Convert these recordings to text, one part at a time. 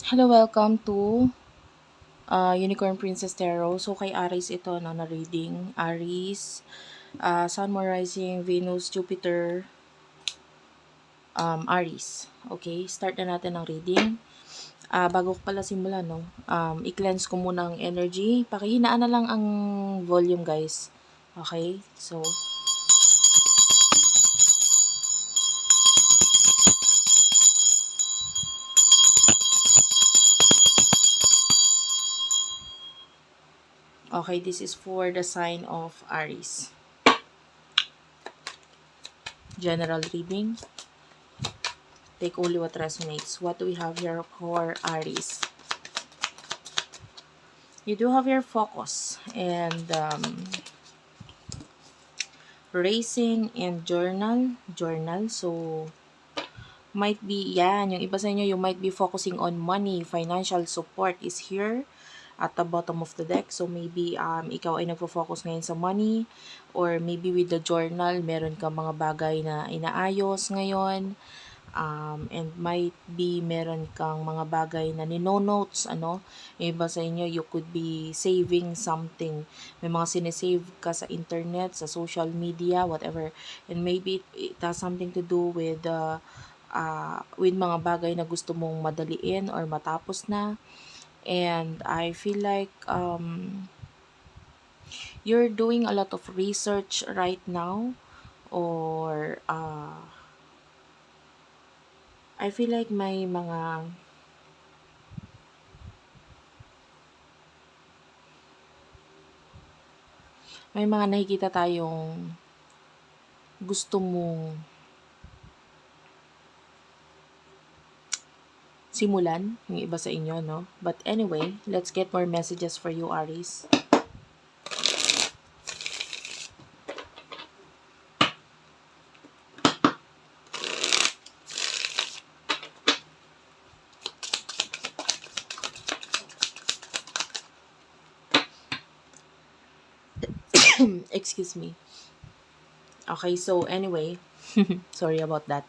Hello, welcome to Unicorn Princess Tarot. So, kay Aries ito, no, na reading. Aries, Sun, Moon, Rising, Venus, Jupiter, Aries. Okay, start na natin ang reading. Bago ko pala simulan, no, i-cleanse ko muna ang energy. Pakihinaan na lang ang volume, guys. Okay, so, okay, this is for the sign of Aries. General reading. Take only what resonates. What do we have here for Aries? You do have your focus and racing and journal. So, might be, yan, yung iba sa inyo, you might be focusing on money. Financial support is here at the bottom of the deck. So, maybe ikaw ay nagfo-focus ngayon sa money, or maybe with the journal, meron ka mga bagay na inaayos ngayon. And might be meron kang mga bagay na nino-notes, ano, yung iba sa inyo, you could be saving something. May mga sinesave ka sa internet, sa social media, whatever. And maybe it has something to do with mga bagay na gusto mong madaliin or matapos na. And I feel like you're doing a lot of research right now, or I feel like may mga nakikita tayong gusto mong simulan, yung iba sa inyo, no? But anyway, let's get more messages for you, Aries. Excuse me. Okay, so anyway, sorry about that.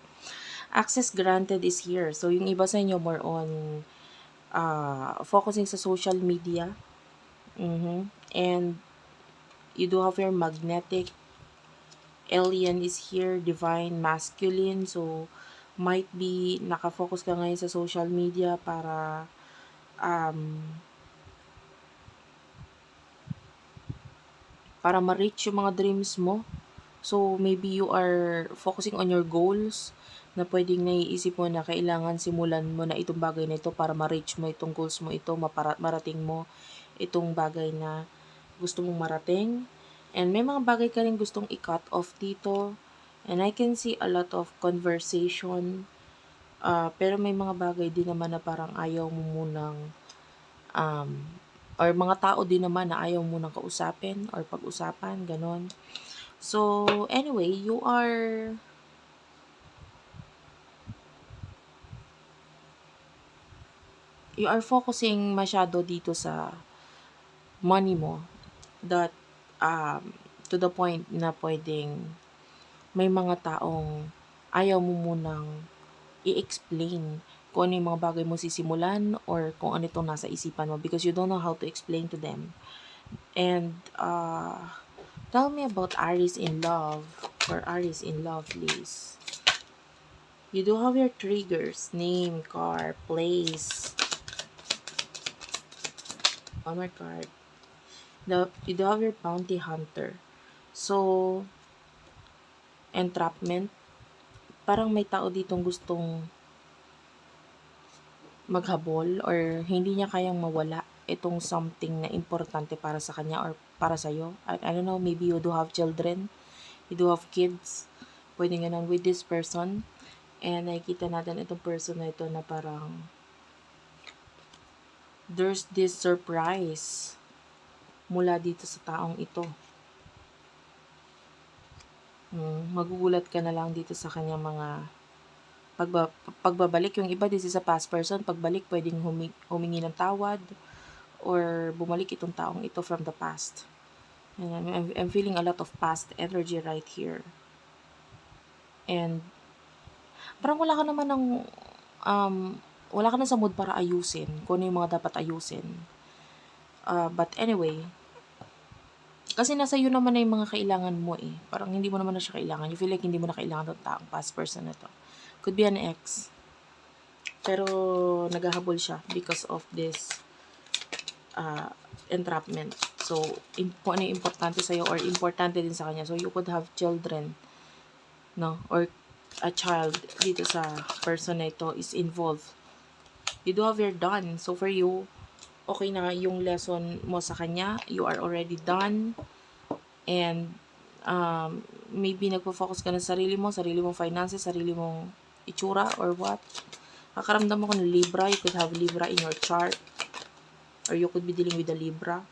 Access granted is here. So, yung iba sa inyo more on focusing sa social media. And you do have your magnetic alien is here, divine masculine. So, might be nakafocus ka ngayon sa social media para ma-reach yung mga dreams mo. So, maybe you are focusing on your goals na pwedeng naiisip mo na kailangan simulan mo na itong bagay na ito para ma-reach mo itong goals mo ito, marating mo itong bagay na gusto mong marating. And may mga bagay ka rin gustong i-cut off dito. And I can see a lot of conversation. Pero may mga bagay din naman na parang ayaw mo munang or mga tao din naman na ayaw mo nang kausapin or pag-usapan, ganon. So, anyway, you are focusing masyado dito sa money mo, that to the point na pwedeng may mga taong ayaw mo munang i-explain kung ano yung mga bagay mo sisimulan or kung ano itong nasa isipan mo, because you don't know how to explain to them. And tell me about Aries in love. For Aries in love, please. You do have your triggers: name, car, place. One more card. You do have your bounty hunter. So, entrapment. Parang may tao ditong gustong maghabol or hindi niya kayang mawala itong something na importante para sa kanya or para sa'yo. I don't know, maybe you do have children, you do have kids, pwede ganun with this person. And nakikita natin itong person na ito na parang there's this surprise mula dito sa taong ito. Magugulat ka na lang dito sa kanyang mga pagbabalik. Yung iba, this is a past person. Pagbalik, pwedeng humingi ng tawad or bumalik itong taong ito from the past. And I'm feeling a lot of past energy right here. And parang wala ka naman ng wala ka na sa mood para ayusin kung ano yung mga dapat ayusin. But anyway, kasi nasa iyo naman na yung mga kailangan mo eh. Parang hindi mo naman na siya kailangan. You feel like hindi mo na kailangan ng taong past person na to. Could be an ex. Pero naghahabol siya because of this entrapment. So, kung ano yung importante sa'yo or importante din sa kanya. So, you could have children, no? Or a child dito sa person na ito is involved. You do have your done. So, for you, okay na yung lesson mo sa kanya. You are already done. And, maybe nagpo-focus ka na sa sarili mong finances, sarili mong itsura or what. Kakaramdam ako ng Libra. You could have Libra in your chart. Or you could be dealing with a Libra.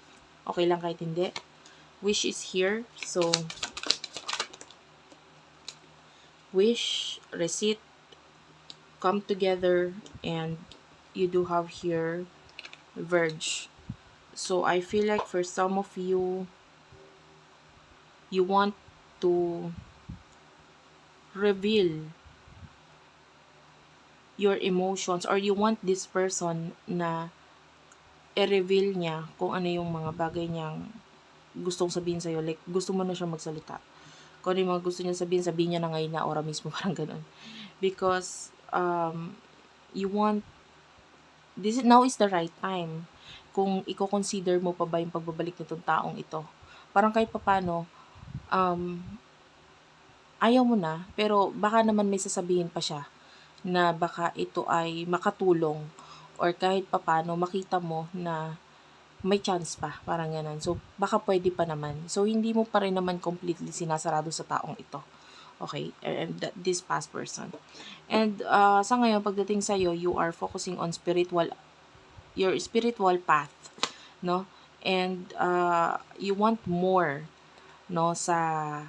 Okay lang kahit hindi. Wish is here. So, wish, receipt, come together, and you do have here Verge. So, I feel like for some of you, you want to reveal your emotions or you want this person na i-reveal niya kung ano yung mga bagay niyang gustong sabihin sa'yo. Like, gusto mo na siya magsalita. Kung ano yung mga gusto niya sabihin niya na ngayon na ora mismo, parang ganun. Because, you want, now is the right time. Kung i-consider mo pa ba yung pagbabalik nitong taong ito. Parang kahit papano, ayaw mo na, pero baka naman may sasabihin pa siya na baka ito ay makatulong or kahit papano makita mo na may chance pa, parang ganun. So, baka pwede pa naman. So, hindi mo pa rin naman completely sinasarado sa taong ito. Okay? And this past person. And sa ngayon, pagdating sa'yo, you are focusing on your spiritual path, no? And you want more, no, sa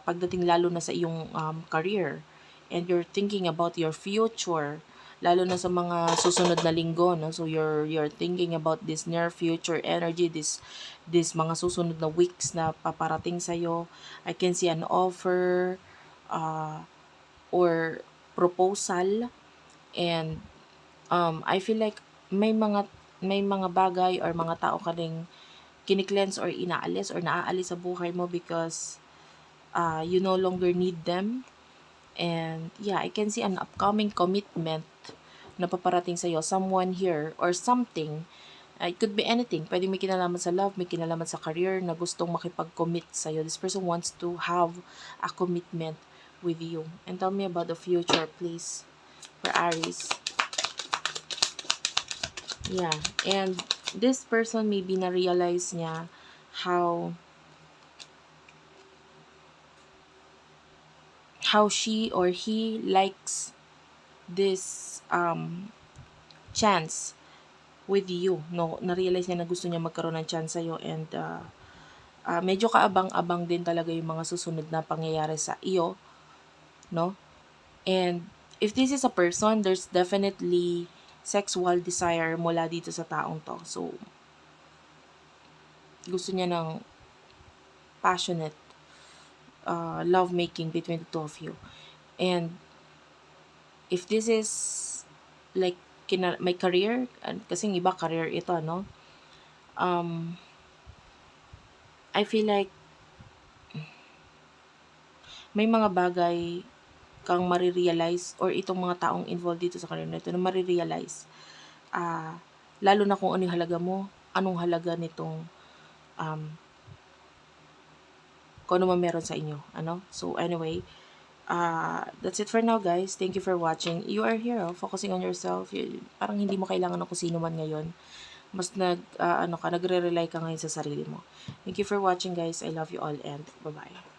pagdating lalo na sa iyong career. And you're thinking about your future, lalo na sa mga susunod na linggo, no? So you're thinking about this near future energy, this mga susunod na weeks na paparating sa iyo. I can see an offer or proposal, and I feel like may mga bagay or mga tao ka ring kini-cleanse or inaalis or naaalis sa buhay mo because you no longer need them. And yeah, I can see an upcoming commitment na paparating sa'yo. Someone here or something. It could be anything. Pwede may kinalaman sa love, may kinalaman sa career na gustong makipag-commit sa'yo. This person wants to have a commitment with you. And tell me about the future, please. For Aries. Yeah. And this person maybe na-realize niya how she or he likes this chance with you, no? Na-realize niya na gusto niya magkaroon ng chance sa'yo, and medyo kaabang-abang din talaga yung mga susunod na pangyayari sa iyo, no? And if this is a person, there's definitely sexual desire mula dito sa taong to. So, gusto niya ng passionate love making between the two of you. And if this is like may career, kasi iba career ito, no? I feel like may mga bagay kang marirealize or itong mga taong involved dito sa career na ito na marirealize. Lalo na kung ano yung halaga mo, anong halaga nitong kung ano man meron sa inyo. Ano? So anyway, that's it for now, guys. Thank you for watching. You are here, focusing on yourself. Parang hindi mo kailangan ng kung sino man ngayon. Mas nagre-rely ka ngayon sa sarili mo. Thank you for watching, guys. I love you all, and bye-bye.